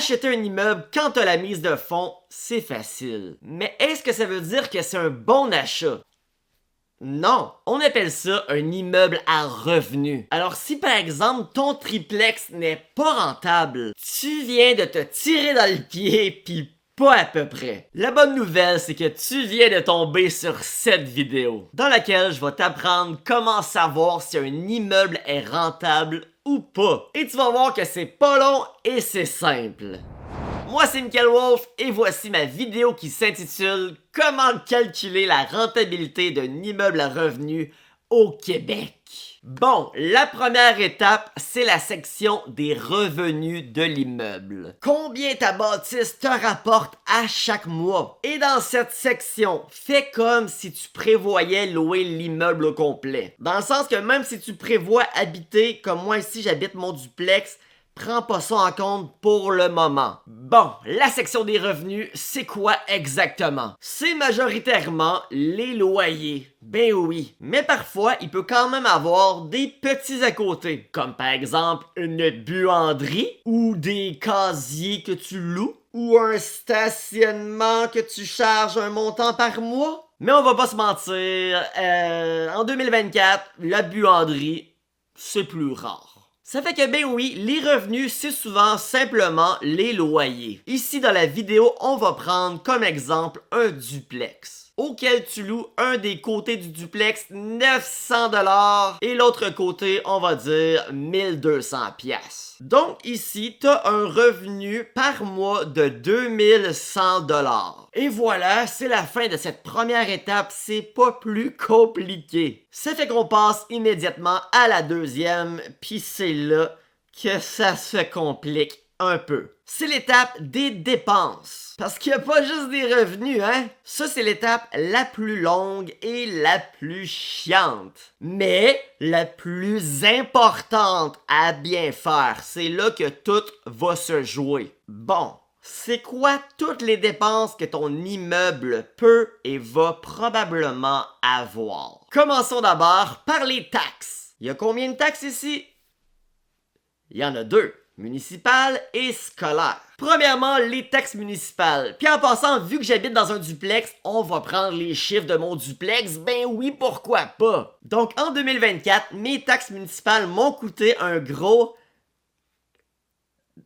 Acheter un immeuble quand t'as la mise de fonds, c'est facile. Mais est-ce que ça veut dire que c'est un bon achat? Non, on appelle ça un immeuble à revenu. Alors si par exemple ton triplex n'est pas rentable, tu viens de te tirer dans le pied pis pas à peu près. La bonne nouvelle, c'est que tu viens de tomber sur cette vidéo, dans laquelle je vais t'apprendre comment savoir si un immeuble est rentable ou pas. Et tu vas voir que c'est pas long et c'est simple. Moi c'est Michael Wolf et voici ma vidéo qui s'intitule « Comment calculer la rentabilité d'un immeuble à revenu au Québec ». Bon, la première étape, c'est la section des revenus de l'immeuble. Combien ta bâtisse te rapporte à chaque mois? Et dans cette section, fais comme si tu prévoyais louer l'immeuble au complet. Dans le sens que même si tu prévois habiter, comme moi ici j'habite mon duplex, prends pas ça en compte pour le moment. Bon, la section des revenus, c'est quoi exactement? C'est majoritairement les loyers. Ben oui. Mais parfois, il peut quand même avoir des petits à côté. Comme par exemple une buanderie ou des casiers que tu loues ou un stationnement que tu charges un montant par mois. Mais on va pas se mentir, en 2024, la buanderie, c'est plus rare. Ça fait que ben oui, les revenus, c'est souvent simplement les loyers. Ici dans la vidéo, on va prendre comme exemple un duplex, auquel tu loues un des côtés du duplex 900 $ et l'autre côté, on va dire 1200 $. Donc ici, tu as un revenu par mois de 2100 $. Et voilà, c'est la fin de cette première étape, c'est pas plus compliqué. Ça fait qu'on passe immédiatement à la deuxième, puis c'est là que ça se complique un peu. C'est l'étape des dépenses. Parce qu'il n'y a pas juste des revenus, hein? Ça, c'est l'étape la plus longue et la plus chiante. Mais la plus importante à bien faire. C'est là que tout va se jouer. Bon. C'est quoi toutes les dépenses que ton immeuble peut et va probablement avoir? Commençons d'abord par les taxes. Il y a combien de taxes ici? Il y en a deux, municipales et scolaires. Premièrement, les taxes municipales. Puis en passant, vu que j'habite dans un duplex, on va prendre les chiffres de mon duplex. Ben oui, pourquoi pas? Donc en 2024, mes taxes municipales m'ont coûté un gros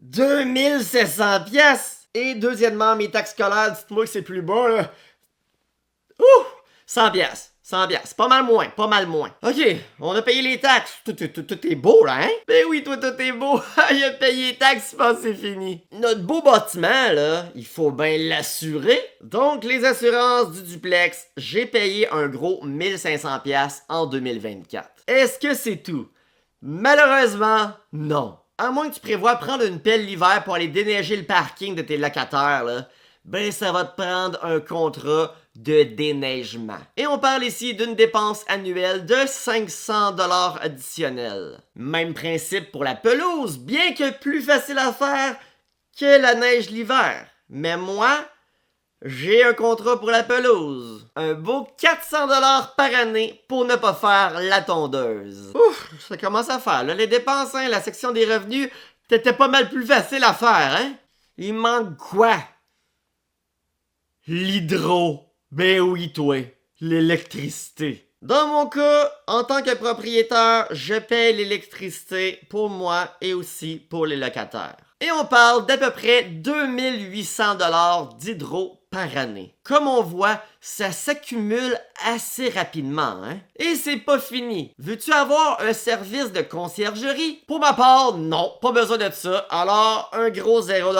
2700 $. Et deuxièmement, mes taxes scolaires, dites-moi que c'est plus bas, là. Ouh! 100 $. 100 $. Pas mal moins, pas mal moins. OK, on a payé les taxes. Tout est beau, là, hein? Ben oui, toi, tout est beau. Il a payé les taxes, je pense que c'est fini. Notre beau bâtiment, là, il faut bien l'assurer. Donc, les assurances du duplex, j'ai payé un gros 1500 $ en 2024. Est-ce que c'est tout? Malheureusement, non. À moins que tu prévois prendre une pelle l'hiver pour aller déneiger le parking de tes locataires, là, ben ça va te prendre un contrat de déneigement. Et on parle ici d'une dépense annuelle de 500 $ additionnels. Même principe pour la pelouse, bien que plus facile à faire que la neige l'hiver. Mais moi, j'ai un contrat pour la pelouse. Un beau 400 $ par année pour ne pas faire la tondeuse. Ouf, ça commence à faire. Là, les dépenses, hein, la section des revenus, c'était pas mal plus facile à faire, hein? Il manque quoi? L'hydro. Ben oui, toi. L'électricité. Dans mon cas, en tant que propriétaire, je paye l'électricité pour moi et aussi pour les locataires. Et on parle d'à peu près 2800 $ d'hydro par année. Comme on voit, ça s'accumule assez rapidement, hein? Et c'est pas fini. Veux-tu avoir un service de conciergerie? Pour ma part, non, pas besoin de ça. Alors, un gros 0 $,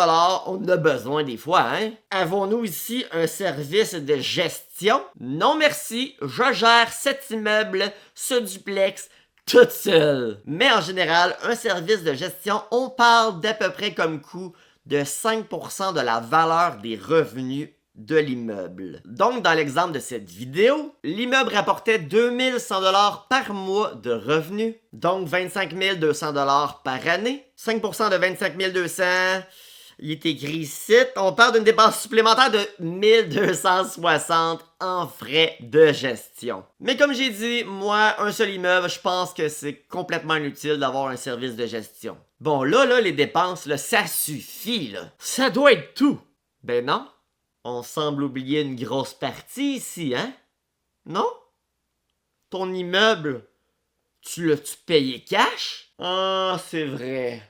on en a besoin des fois, hein? Avons-nous ici un service de gestion? Non merci, je gère cet immeuble, ce duplex, toute seule. Mais en général, un service de gestion, on parle d'à peu près comme coût de 5% de la valeur des revenus de l'immeuble. Donc, dans l'exemple de cette vidéo, l'immeuble rapportait 2100 $ par mois de revenus, donc 25 200 $ par année. 5% de 25 200, il est écrit ici, on parle d'une dépense supplémentaire de 1260 en frais de gestion. Mais comme j'ai dit, moi, un seul immeuble, je pense que c'est complètement inutile d'avoir un service de gestion. Bon, là, les dépenses, là, ça suffit, là. Ça doit être tout. Ben non. On semble oublier une grosse partie ici, hein? Non? Ton immeuble, tu l'as-tu payé cash? Ah, c'est vrai.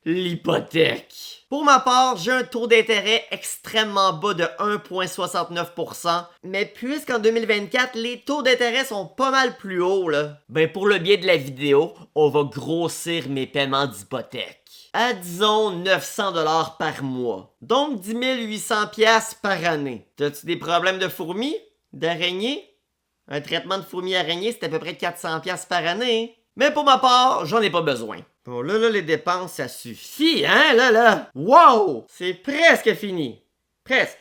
L'hypothèque. Pour ma part, j'ai un taux d'intérêt extrêmement bas de 1,69%, mais puisqu'en 2024, les taux d'intérêt sont pas mal plus hauts, là, ben pour le biais de la vidéo, on va grossir mes paiements d'hypothèque. À disons 900$ par mois. Donc 10 800$ par année. T'as-tu des problèmes de fourmis? D'araignées? Un traitement de fourmis araignées, c'est à peu près 400$ par année. Mais pour ma part, j'en ai pas besoin. Bon, là, les dépenses, ça suffit, hein, là. Wow! C'est presque fini. Presque.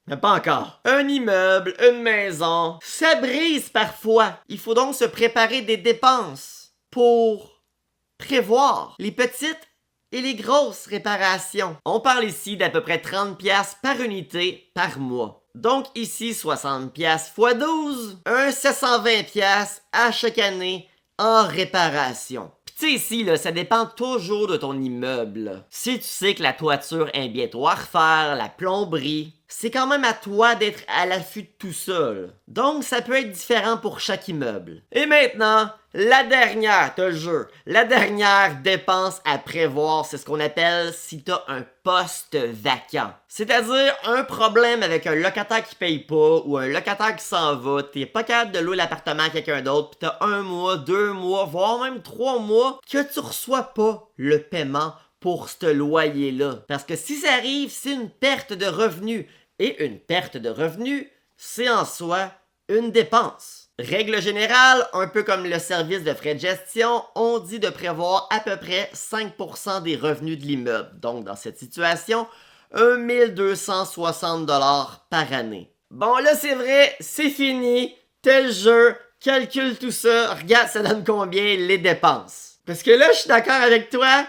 Mais pas encore. Un immeuble, une maison, ça brise parfois. Il faut donc se préparer des dépenses pour prévoir les petites et les grosses réparations. On parle ici d'à peu près 30$ par unité par mois. Donc ici, 60$ x 12, un 720$ à chaque année en réparation. Pis tu sais ici, là, ça dépend toujours de ton immeuble. Si tu sais que la toiture est bientôt à refaire, la plomberie, c'est quand même à toi d'être à l'affût de tout ça, là. Donc ça peut être différent pour chaque immeuble. Et maintenant, la dernière, te le jure, la dernière dépense à prévoir, c'est ce qu'on appelle si t'as un poste vacant. C'est-à-dire un problème avec un locataire qui paye pas ou un locataire qui s'en va, t'es pas capable de louer l'appartement à quelqu'un d'autre, pis t'as 1 mois, 2 mois, voire même 3 mois que tu reçois pas le paiement pour ce loyer-là. Parce que si ça arrive, c'est une perte de revenus. Et une perte de revenus, c'est en soi une dépense. Règle générale, un peu comme le service de frais de gestion, on dit de prévoir à peu près 5% des revenus de l'immeuble. Donc dans cette situation, 1260$ par année. Bon là c'est vrai, c'est fini, tel jeu, calcule tout ça, regarde ça donne combien les dépenses. Parce que là je suis d'accord avec toi,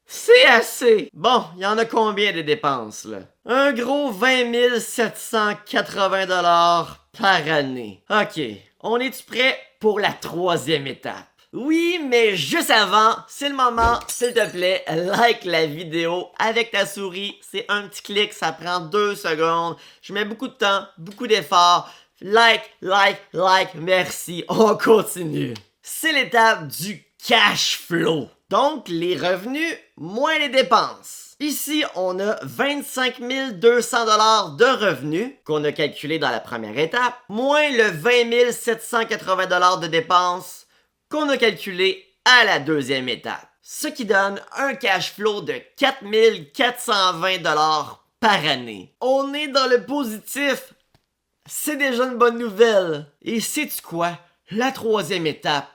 c'est assez. Bon, il y en a combien de dépenses, là? Un gros 20 780$ par année. Ok, on est-tu prêt pour la 3e étape? Oui, mais juste avant, c'est le moment, s'il te plaît, like la vidéo avec ta souris. C'est un petit clic, ça prend 2 secondes. Je mets beaucoup de temps, beaucoup d'efforts. Like, merci. On continue. C'est l'étape du cash flow. Donc, les revenus moins les dépenses. Ici, on a 25 200$ de revenus qu'on a calculé dans la première étape, moins le 20 780$ de dépenses qu'on a calculé à la 2e étape. Ce qui donne un cash flow de 4 420$ par année. On est dans le positif. C'est déjà une bonne nouvelle. Et sais-tu quoi? La 3e étape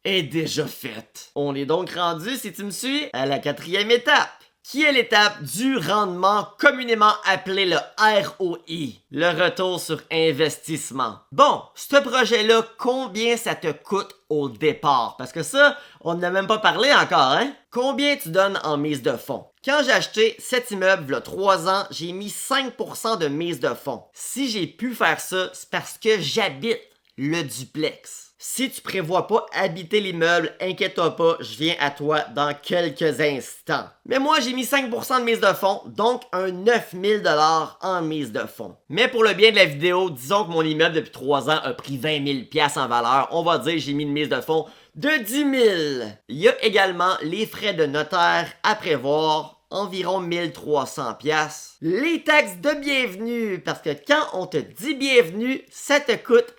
est déjà faite. On est donc rendu, si tu me suis, à la 4e étape, qui est l'étape du rendement communément appelé le ROI, le retour sur investissement. Bon, ce projet-là, combien ça te coûte au départ? Parce que ça, on n'a même pas parlé encore, hein? Combien tu donnes en mise de fonds? Quand j'ai acheté cet immeuble, il y a 3 ans, j'ai mis 5% de mise de fonds. Si j'ai pu faire ça, c'est parce que j'habite le duplex. Si tu prévois pas habiter l'immeuble, inquiète-toi pas, je viens à toi dans quelques instants. Mais moi, j'ai mis 5% de mise de fonds, donc un 9000$ en mise de fonds. Mais pour le bien de la vidéo, disons que mon immeuble depuis 3 ans a pris 20 000$ en valeur. On va dire que j'ai mis une mise de fonds de 10 000$. Il y a également les frais de notaire à prévoir, environ 1300$. Les taxes de bienvenue, parce que quand on te dit bienvenue, ça te coûte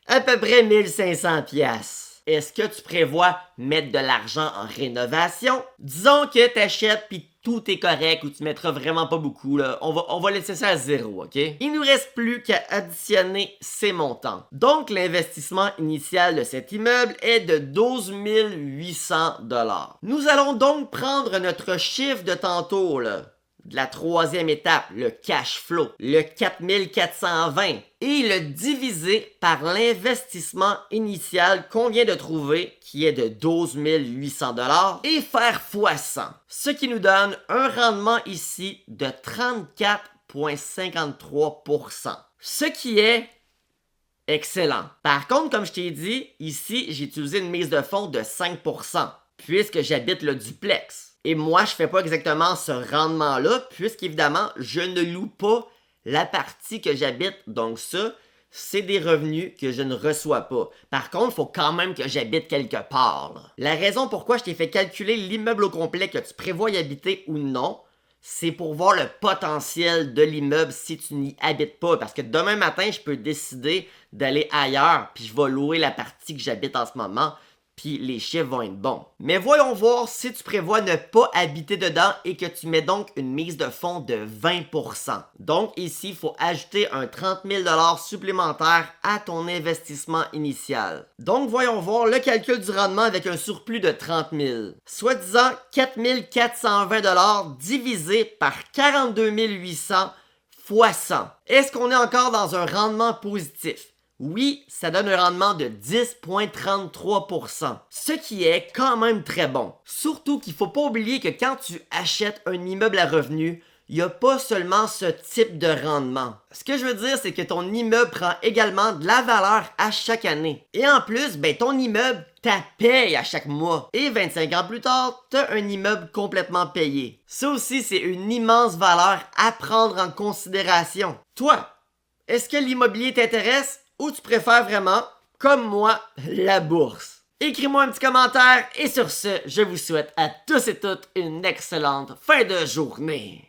à peu près 1500$. Est-ce que tu prévois mettre de l'argent en rénovation? Disons que t'achètes puis tout est correct ou tu mettras vraiment pas beaucoup, là. On va laisser ça à 0, ok? Il nous reste plus qu'à additionner ces montants. Donc, l'investissement initial de cet immeuble est de 12 800$. Nous allons donc prendre notre chiffre de tantôt, là, de la 3e étape, le cash flow, le 4420, et le diviser par l'investissement initial qu'on vient de trouver, qui est de 12 800$, et faire x100. Ce qui nous donne un rendement ici de 34,53%. Ce qui est excellent. Par contre, comme je t'ai dit, ici, j'ai utilisé une mise de fonds de 5%, puisque j'habite le duplex. Et moi, je fais pas exactement ce rendement-là, puisqu'évidemment, je ne loue pas la partie que j'habite. Donc ça, c'est des revenus que je ne reçois pas. Par contre, il faut quand même que j'habite quelque part, là. La raison pourquoi je t'ai fait calculer l'immeuble au complet que tu prévois y habiter ou non, c'est pour voir le potentiel de l'immeuble si tu n'y habites pas. Parce que demain matin, je peux décider d'aller ailleurs, puis je vais louer la partie que j'habite en ce moment, puis les chiffres vont être bons. Mais voyons voir si tu prévois ne pas habiter dedans et que tu mets donc une mise de fonds de 20%. Donc ici, il faut ajouter un 30 000 $ supplémentaire à ton investissement initial. Donc voyons voir le calcul du rendement avec un surplus de 30 000. Soit disant 4 420 $ divisé par 42 800 fois 100. Est-ce qu'on est encore dans un rendement positif? Oui, ça donne un rendement de 10,33%, ce qui est quand même très bon. Surtout qu'il faut pas oublier que quand tu achètes un immeuble à revenu, il n'y a pas seulement ce type de rendement. Ce que je veux dire, c'est que ton immeuble prend également de la valeur à chaque année. Et en plus, ton immeuble paye à chaque mois. Et 25 ans plus tard, tu as un immeuble complètement payé. Ça aussi, c'est une immense valeur à prendre en considération. Toi, est-ce que l'immobilier t'intéresse? Ou tu préfères vraiment, comme moi, la bourse? Écris-moi un petit commentaire et sur ce, je vous souhaite à tous et toutes une excellente fin de journée.